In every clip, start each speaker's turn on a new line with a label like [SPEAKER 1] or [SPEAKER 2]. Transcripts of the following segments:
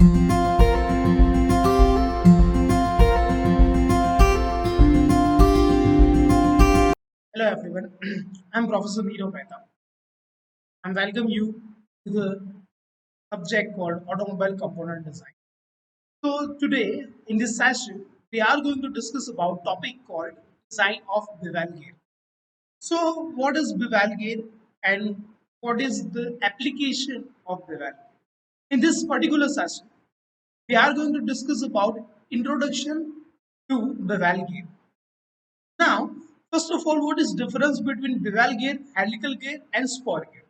[SPEAKER 1] Hello everyone, I'm Professor Miro Mehta and welcome you to the subject called Automobile Component Design. So today in this session we are going to discuss about topic called design of bevel gear. So what is bevel gear and what is the application of bevel? In this particular session we are going to discuss about introduction to bevel gear. Now, first of all, what is difference between bevel gear, helical gear, and spur gear?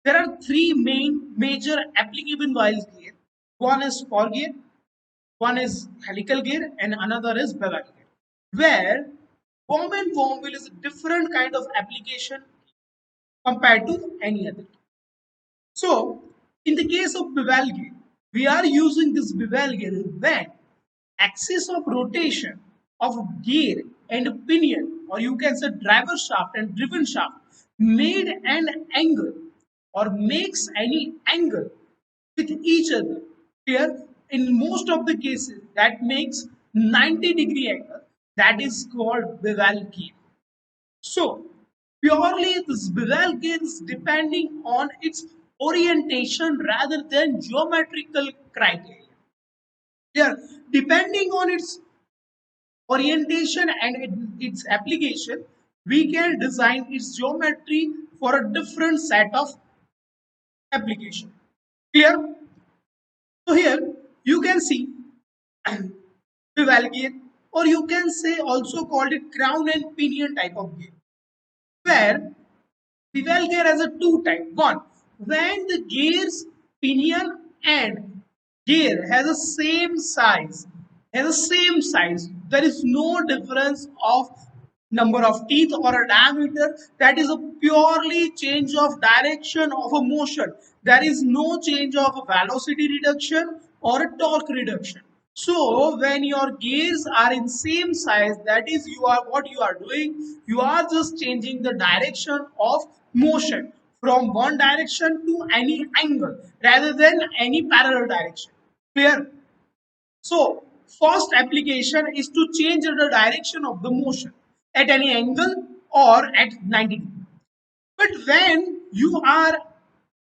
[SPEAKER 1] There are three major applicable bevel gear. One is spur gear, one is helical gear, and another is bevel gear. Where worm and worm wheel is a different kind of application compared to any other. So, in the case of bevel gear, we are using this bevel gear when axis of rotation of gear and pinion, or you can say driver shaft and driven shaft, made an angle or makes any angle with each other. Here, in most of the cases, that makes 90-degree angle. That is called bevel gear. So, purely this bevel gear is depending on its orientation rather than geometrical criteria. Here, depending on its orientation and its application, we can design its geometry for a different set of application. Clear? So here you can see bevel gear, or you can say also called it crown and pinion type of gear, where bevel gear has a two type. One, when the gears, pinion and gear has the same size. There is no difference of number of teeth or a diameter. That is a purely change of direction of a motion. There is no change of a velocity reduction or a torque reduction. So when your gears are in same size, that is you are what you are doing. You are just changing the direction of motion from one direction to any angle rather than any parallel direction. Clear? So first application is to change the direction of the motion at any angle or at 90 degrees. But when you are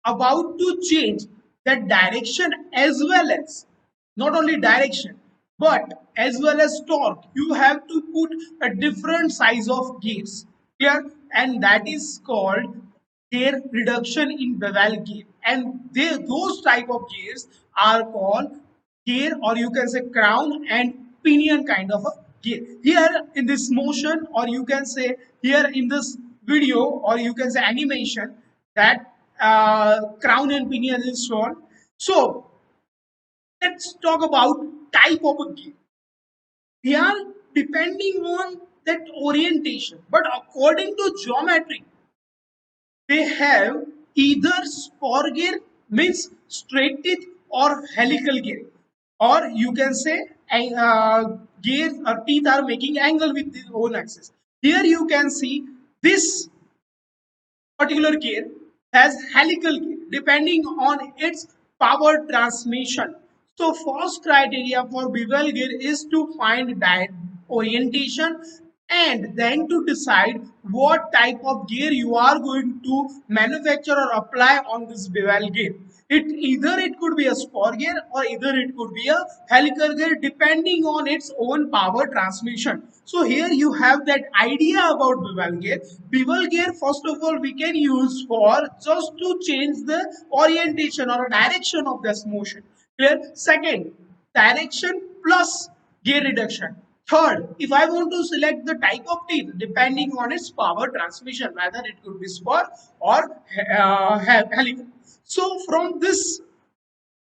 [SPEAKER 1] about to change that direction as well as not only direction but as well as torque, you have to put a different size of gears. Clear? And that is called gear reduction in bevel gear. And those type of gears are called gear, or you can say crown and pinion kind of a gear. Here in this motion, or you can say here in this video, or you can say animation, that crown and pinion is shown. So let's talk about type of a gear. They are depending on that orientation, but according to geometry, they have either spur gear means straight teeth or helical gear, or you can say gears or teeth are making angle with their own axis. Here you can see this particular gear has helical gear depending on its power transmission. So first criteria for bevel gear is to find that orientation and then to decide what type of gear you are going to manufacture or apply on this bevel gear. It could be a spur gear or either it could be a helical gear depending on its own power transmission. So here you have that idea about bevel gear. Bevel gear, first of all, we can use for just to change the orientation or direction of this motion. Clear? Second, direction plus gear reduction. Third, if I want to select the type of teeth depending on its power transmission, whether it could be spur or helical. So from this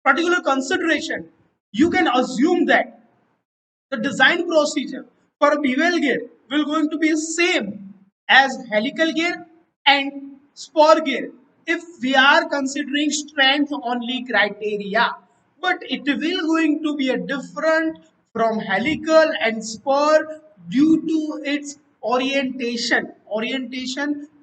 [SPEAKER 1] particular consideration, you can assume that the design procedure for a bevel gear will going to be same as helical gear and spur gear if we are considering strength only criteria, but it will going to be a different from helical and spur due to its orientation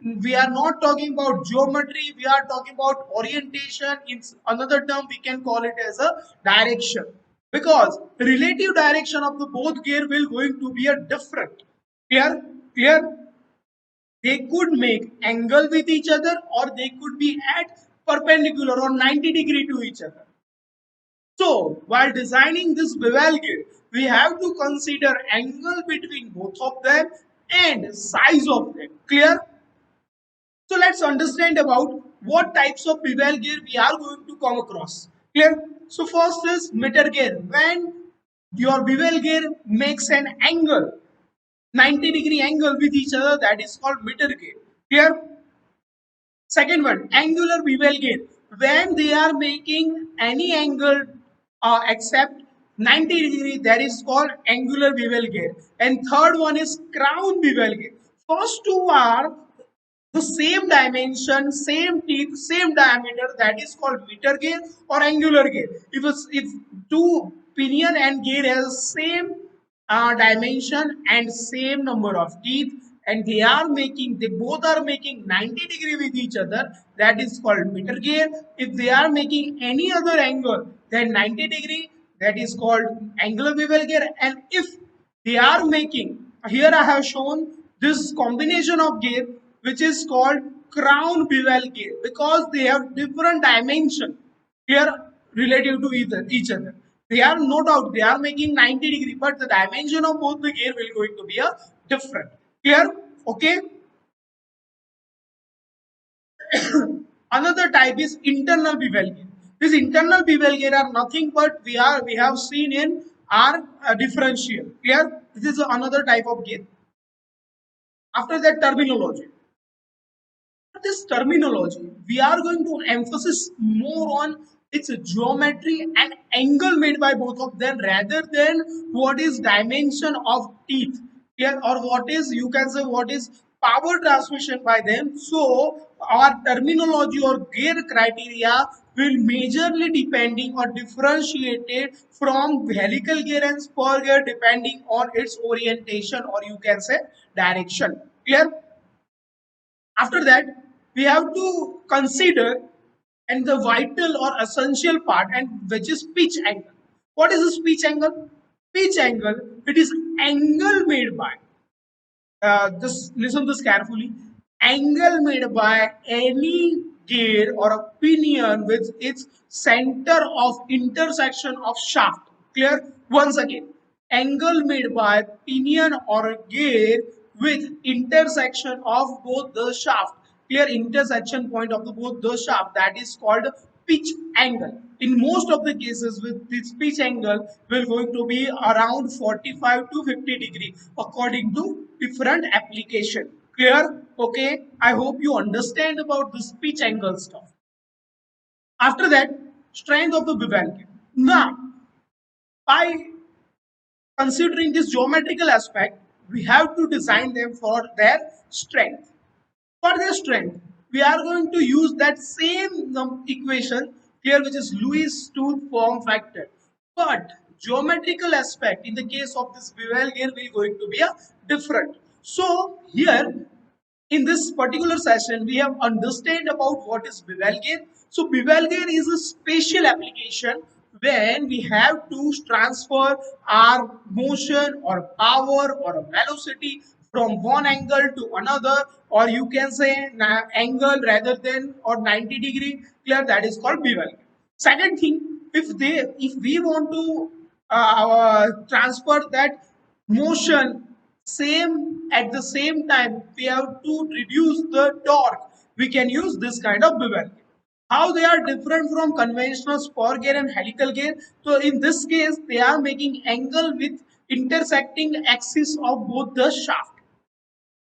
[SPEAKER 1] we are not talking about geometry, we are talking about orientation. In another term we can call it as a direction, because relative direction of the both gear will going to be a different. Clear? They could make angle with each other, or they could be at perpendicular or 90-degree to each other. So, while designing this bevel gear, we have to consider angle between both of them and size of them. Clear? So, let's understand about what types of bevel gear we are going to come across. Clear? So, first is meter gear. When your bevel gear makes an angle, 90-degree angle with each other, that is called meter gear. Clear? Second one, angular bevel gear. When they are making any angle except 90-degree, that is called angular bevel gear. And third one is crown bevel gear. First two are the same dimension, same teeth, same diameter, that is called meter gear or angular gear. If two pinion and gear has same dimension and same number of teeth, and they both are making 90-degree with each other, that is called meter gear. If they are making any other angle than 90-degree, that is called angular bevel gear. And if they are making, here I have shown this combination of gear which is called crown bevel gear, because they have different dimension here relative to each other. They are no doubt they are making 90-degree, but the dimension of both the gear will going to be a different. Clear? Okay. Another type is internal bevel gear. This internal bevel gear are nothing but we have seen in our differential. Clear? This is another type of gear. After that, terminology. This terminology, we are going to emphasis more on its geometry and angle made by both of them, rather than what is dimension of teeth, yeah, or what is, you can say, what is power transmission by them. So our terminology or gear criteria will majorly depending or differentiated from helical gear and spur gear depending on its orientation, or you can say direction. Clear? After that, we have to consider and the vital or essential part, and which is pitch angle. What is this pitch angle? Pitch angle, it is angle made by, just listen this carefully, angle made by any gear or a pinion with its center of intersection of shaft. Clear? Once again, angle made by pinion or a gear with intersection of both the shaft. Clear? Intersection point of the both the shaft, that is called pitch angle. In most of the cases, with this pitch angle will going to be around 45 to 50-degree according to different application. Clear? Okay. I hope you understand about this pitch angle stuff. After that, strength of the bevel. Now, by considering this geometrical aspect, we have to design them for their strength. For their strength, we are going to use that same equation here, which is Lewis tooth form factor. But geometrical aspect in the case of this bevel gear will going to be a different. So here in this particular session, we have understand about what is bevel gear. So bevel gear is a spatial application when we have to transfer our motion or power or a velocity from one angle to another, or you can say angle rather than or 90-degree. Clear? That is called bevel gear. Second thing, if we want to transfer that motion same at the same time, we have to reduce the torque, we can use this kind of bevel. How they are different from conventional spur gear and helical gear? So in this case, they are making angle with intersecting axis of both the shaft,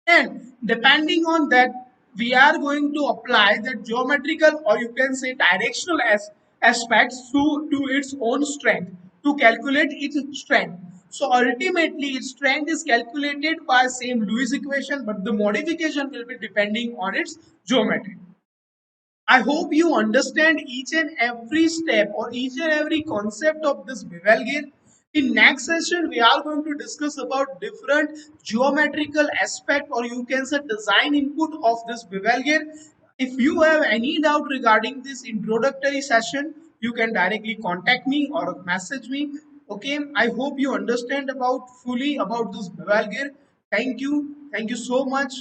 [SPEAKER 1] and depending on that, we are going to apply the geometrical or you can say directional aspects to its own strength to calculate its strength. So ultimately, its strength is calculated by same Lewis equation, but the modification will be depending on its geometry. I hope you understand each and every step or each and every concept of this bevel gear. In next session, we are going to discuss about different geometrical aspect, or you can say design input of this bevel gear. If you have any doubt regarding this introductory session, you can directly contact me or message me. Okay, I hope you understand about fully about this bevel gear. Thank you so much.